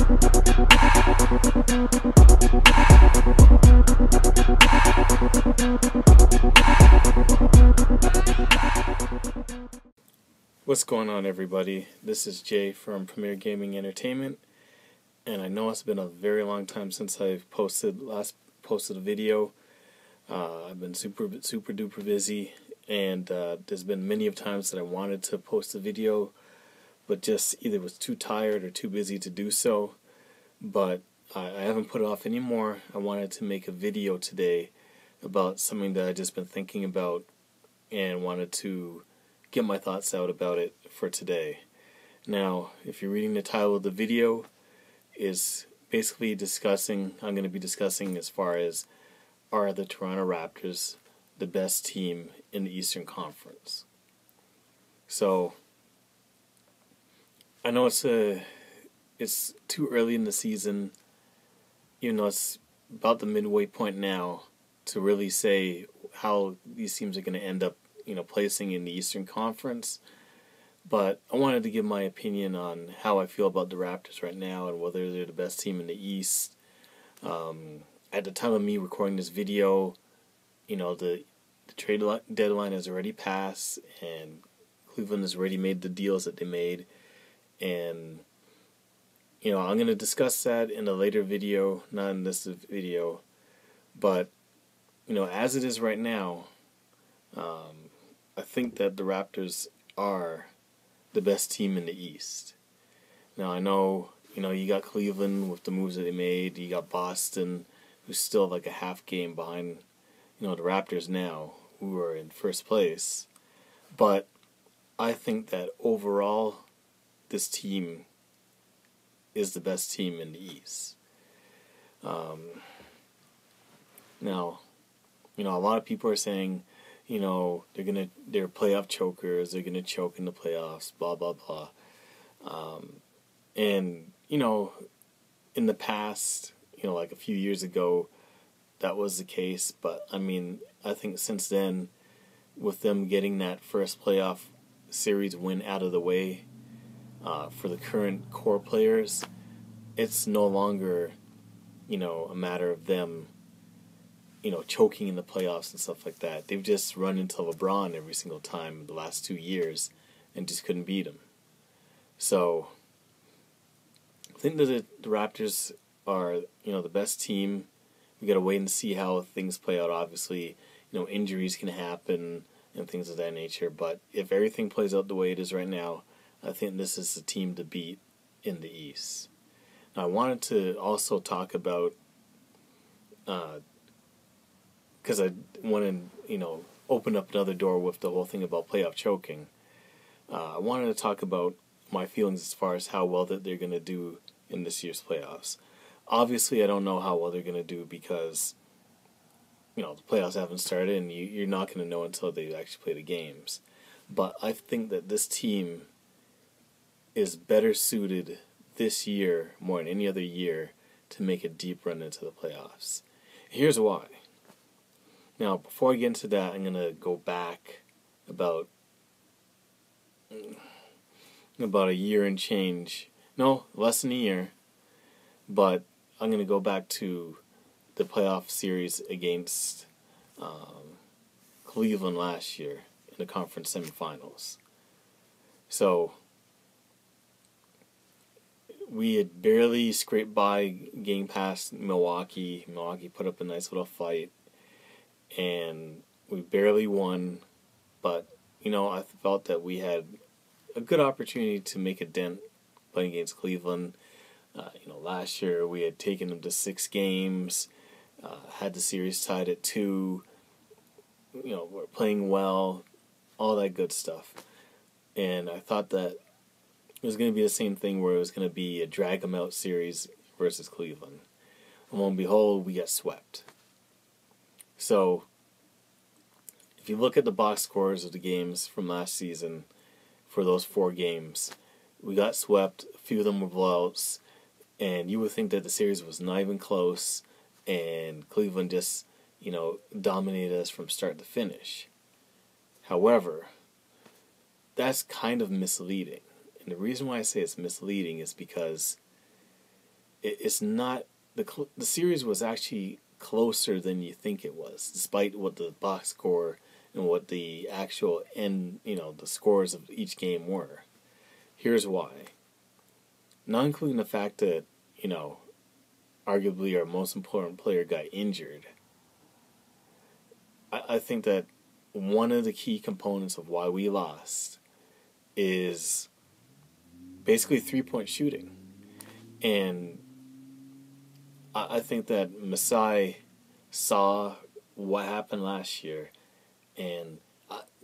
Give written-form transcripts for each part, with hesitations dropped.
What's going on, everybody? This is Jay from Premier Gaming Entertainment, and I know it's been a very long time since I've posted a video. I've been super duper busy, and there's been many of times that I wanted to post a video, but just either was too tired or too busy to do so. But I haven't put it off anymore. I wanted to make a video today about something that I've just been thinking about and wanted to get my thoughts out about it for today. Now, if you're reading the title of the video, is basically I'm going to be discussing as far as, are the Toronto Raptors the best team in the Eastern Conference? So, I know it's too early in the season, even though it's about the midway point now, to really say how these teams are going to end up placing in the Eastern Conference. But I wanted to give my opinion on how I feel about the Raptors right now and whether they're the best team in the East. At the time of me recording this video, the trade deadline has already passed, and Cleveland has already made the deals that they made. And, I'm going to discuss that in a later video, not in this video. But, as it is right now, I think that the Raptors are the best team in the East. Now, I know, you got Cleveland with the moves that they made. You got Boston, who's still like a half game behind, the Raptors now, who are in first place. But I think that overall, this team is the best team in the East. Now, a lot of people are saying, they're playoff chokers, they're gonna choke in the playoffs, blah blah blah. And in the past, like a few years ago, that was the case. But I think since then, with them getting that first playoff series win out of the way, for the current core players, it's no longer, a matter of them choking in the playoffs and stuff like that. They've just run into LeBron every single time in the last 2 years and just couldn't beat him. So, I think that the Raptors are, the best team. We gotta wait and see how things play out. Obviously, injuries can happen and things of that nature. But if everything plays out the way it is right now, I think this is the team to beat in the East. Now, I wanted to also talk about, because I want to, open up another door with the whole thing about playoff choking. I wanted to talk about my feelings as far as how well that they're going to do in this year's playoffs. Obviously, I don't know how well they're going to do because, the playoffs haven't started, and you're not going to know until they actually play the games. But I think that this team is better suited this year, more than any other year, to make a deep run into the playoffs. Here's why. Now, before I get into that, I'm going to go back about a year and change. No, less than a year. But I'm going to go back to the playoff series against Cleveland last year in the conference semifinals. So, we had barely scraped by getting past Milwaukee. Milwaukee put up a nice little fight, and we barely won. But, I felt that we had a good opportunity to make a dent playing against Cleveland. Last year we had taken them to 6 games, had the series tied at 2. We're playing well, all that good stuff. And I thought that it was going to be the same thing where it was going to be a drag-em-out series versus Cleveland. And lo and behold, we got swept. So, if you look at the box scores of the games from last season, for those 4 games, we got swept. A few of them were blowouts, and you would think that the series was not even close, and Cleveland just, dominated us from start to finish. However, that's kind of misleading. And the reason why I say it's misleading is because it's not the series was actually closer than you think it was, despite what the box score and what the actual end, the scores of each game were. Here's why. Not including the fact that, arguably our most important player got injured. I think that one of the key components of why we lost is basically 3-point shooting. And I think that Masai saw what happened last year, and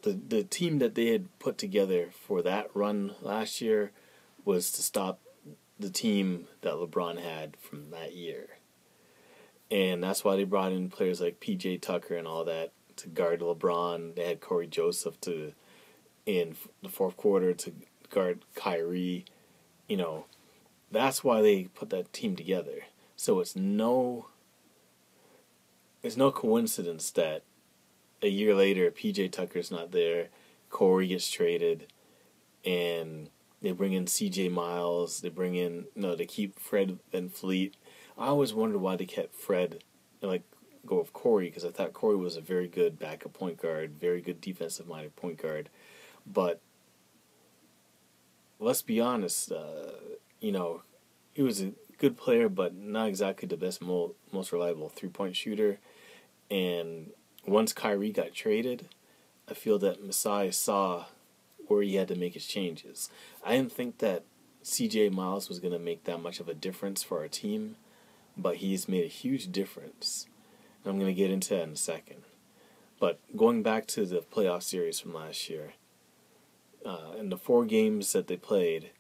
the team that they had put together for that run last year was to stop the team that LeBron had from that year. And that's why they brought in players like P.J. Tucker and all that to guard LeBron. They had Corey Joseph in the fourth quarter to guard Kyrie. That's why they put that team together. So it's no coincidence that a year later P.J. Tucker's not there, Corey gets traded, and they bring in C.J. Miles. They bring in they keep Fred VanVleet. I always wondered why they kept Fred and go with Corey, because I thought Corey was a very good backup point guard, very good defensive-minded point guard. But let's be honest, he was a good player, but not exactly the best, most reliable three-point shooter. And once Kyrie got traded, I feel that Masai saw where he had to make his changes. I didn't think that C.J. Miles was going to make that much of a difference for our team, but he's made a huge difference. And I'm going to get into that in a second. But going back to the playoff series from last year, in the 4 games that they played,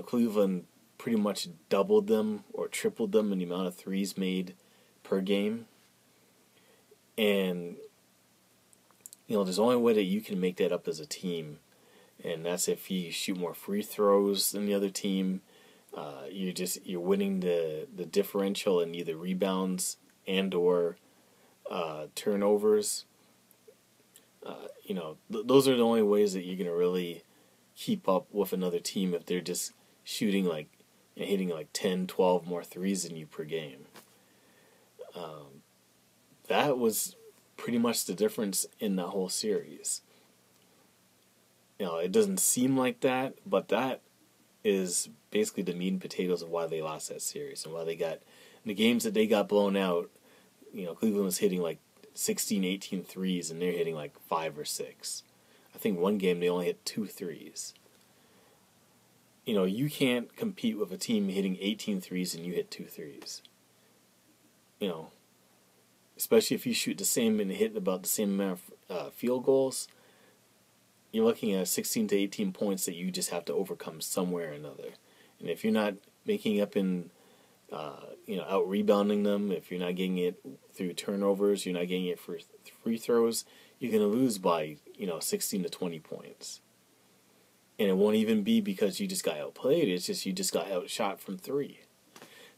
Cleveland pretty much doubled them or tripled them in the amount of threes made per game. And, there's only way that you can make that up as a team, and that's if you shoot more free throws than the other team. You're winning the differential in either rebounds and or turnovers. Those are the only ways that you're going to really keep up with another team if they're just shooting hitting 10, 12 more threes than you per game. That was pretty much the difference in that whole series. It doesn't seem like that, but that is basically the meat and potatoes of why they lost that series and why they got the games that they got blown out. Cleveland was hitting 16, 18 threes, and they're hitting 5 or 6. I think one game they only hit 2 threes. You can't compete with a team hitting 18 threes and you hit 2 threes. Especially if you shoot the same and hit about the same amount of field goals, you're looking at 16 to 18 points that you just have to overcome somewhere or another. And if you're not making up in, out rebounding them, if you're not getting it through turnovers, you're not getting it for free throws, you're going to lose by, 16 to 20 points. And it won't even be because you just got outplayed. It's just you just got outshot from 3.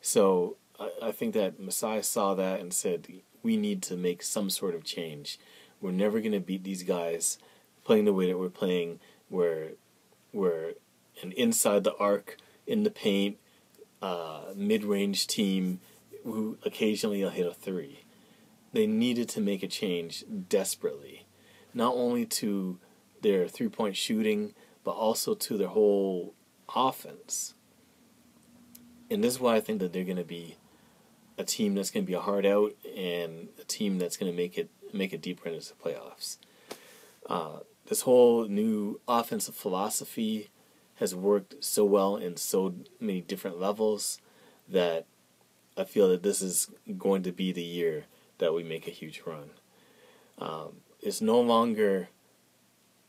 So I think that Masai saw that and said, we need to make some sort of change. We're never going to beat these guys playing the way that we're playing, where we're an inside the arc, in the paint, mid-range team who occasionally will hit a 3. They needed to make a change desperately, not only to their three-point shooting, but also to their whole offense. And this is why I think that they're going to be a team that's going to be a hard out and a team that's going to make it deeper into the playoffs. This whole new offensive philosophy has worked so well in so many different levels that I feel that this is going to be the year that we make a huge run. It's no longer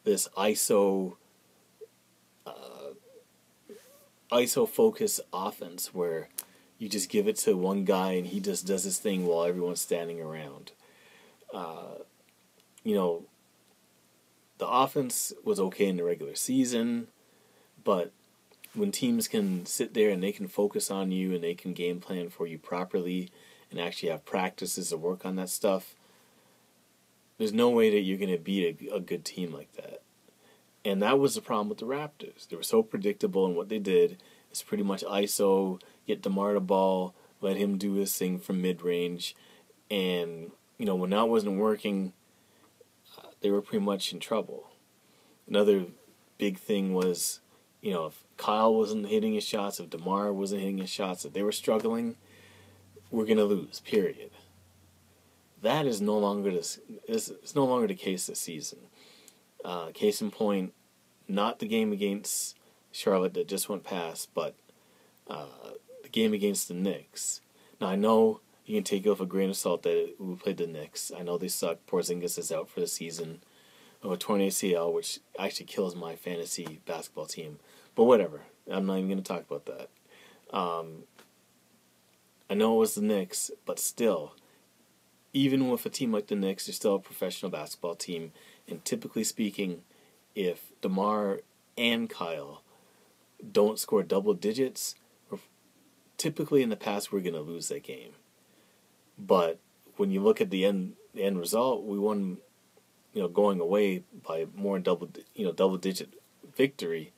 this ISO focused offense where you just give it to one guy and he just does his thing while everyone's standing around. The offense was okay in the regular season, but when teams can sit there and they can focus on you and they can game plan for you properly and actually have practices to work on that stuff, there's no way that you're going to beat a good team like that. And that was the problem with the Raptors. They were so predictable in what they did. It's pretty much ISO, get DeMar the ball, let him do his thing from mid-range, and, when that wasn't working, they were pretty much in trouble. Another big thing was, if Kyle wasn't hitting his shots, if DeMar wasn't hitting his shots, if they were struggling, we're going to lose, period. That is no longer it's no longer the case this season. Case in point, not the game against Charlotte that just went past, but the game against the Knicks. Now, I know you can take it with a grain of salt that we played the Knicks. I know they suck. Porzingis is out for the season of a torn ACL, which actually kills my fantasy basketball team. But whatever. I'm not even going to talk about that. I know it was the Knicks, but still, even with a team like the Knicks, they're still a professional basketball team. And typically speaking, if DeMar and Kyle don't score double digits, typically in the past we're going to lose that game. But when you look at the end result, we won, going away by more double digit victory.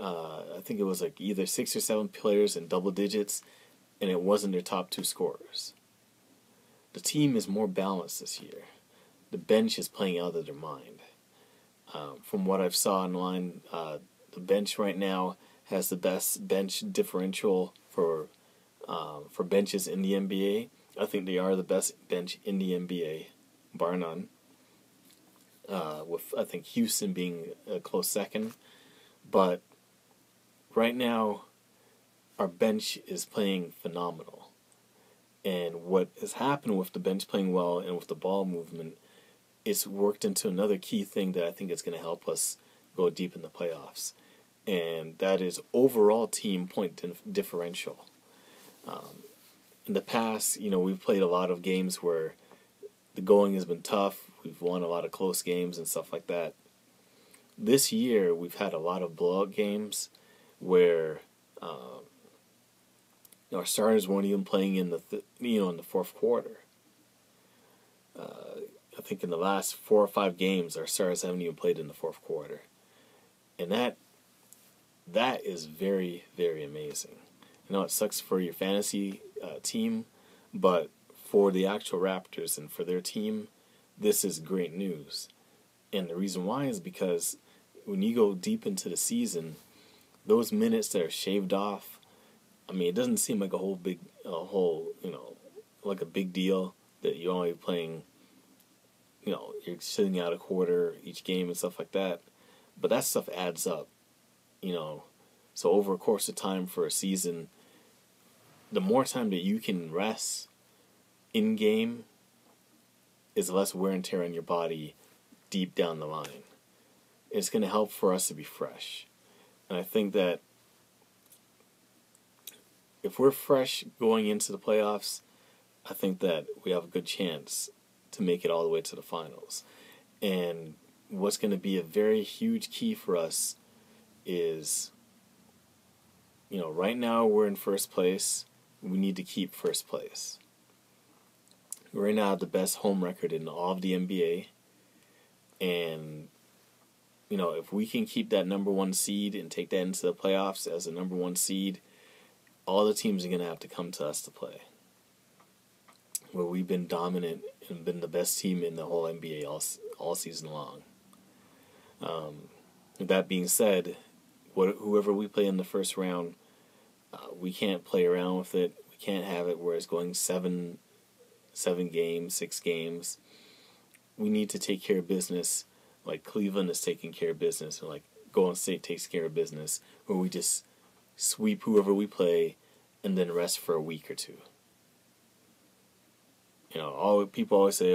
I think it was like either 6 or 7 players in double digits, and it wasn't their top 2 scorers. The team is more balanced this year. The bench is playing out of their mind. From what I've saw online, the bench right now has the best bench differential for benches in the NBA. I think they are the best bench in the NBA, bar none. With I think Houston being a close second, but right now our bench is playing phenomenal. And what has happened with the bench playing well and with the ball movement, it's worked into another key thing that I think is going to help us go deep in the playoffs. And that is overall team point differential. In the past, we've played a lot of games where the going has been tough. We've won a lot of close games and stuff like that. This year, we've had a lot of blowout games where our starters weren't even playing in the fourth quarter. I think in the last 4 or 5 games, our stars haven't even played in the fourth quarter. And that is very, very amazing. I know it sucks for your fantasy team, but for the actual Raptors and for their team, this is great news. And the reason why is because when you go deep into the season, those minutes that are shaved off, it doesn't seem like like a big deal that you're only playing, you're sitting out a quarter each game and stuff like that. But that stuff adds up, So over a course of time for a season, the more time that you can rest in game is less wear and tear on your body deep down the line. It's going to help for us to be fresh. And I think that if we're fresh going into the playoffs, I think that we have a good chance to make it all the way to the finals. And what's going to be a very huge key for us is, right now we're in first place. We need to keep first place. We right now have the best home record in all of the NBA. And, if we can keep that number 1 seed and take that into the playoffs as a number 1 seed, all the teams are going to have to come to us to play. Where we've been dominant and been the best team in the whole NBA all season long. With that being said, whoever we play in the first round, we can't play around with it. We can't have it where it's going 7 games, 6 games. We need to take care of business like Cleveland is taking care of business, and like Golden State takes care of business, where we just sweep whoever we play and then rest for a week or 2. People always say,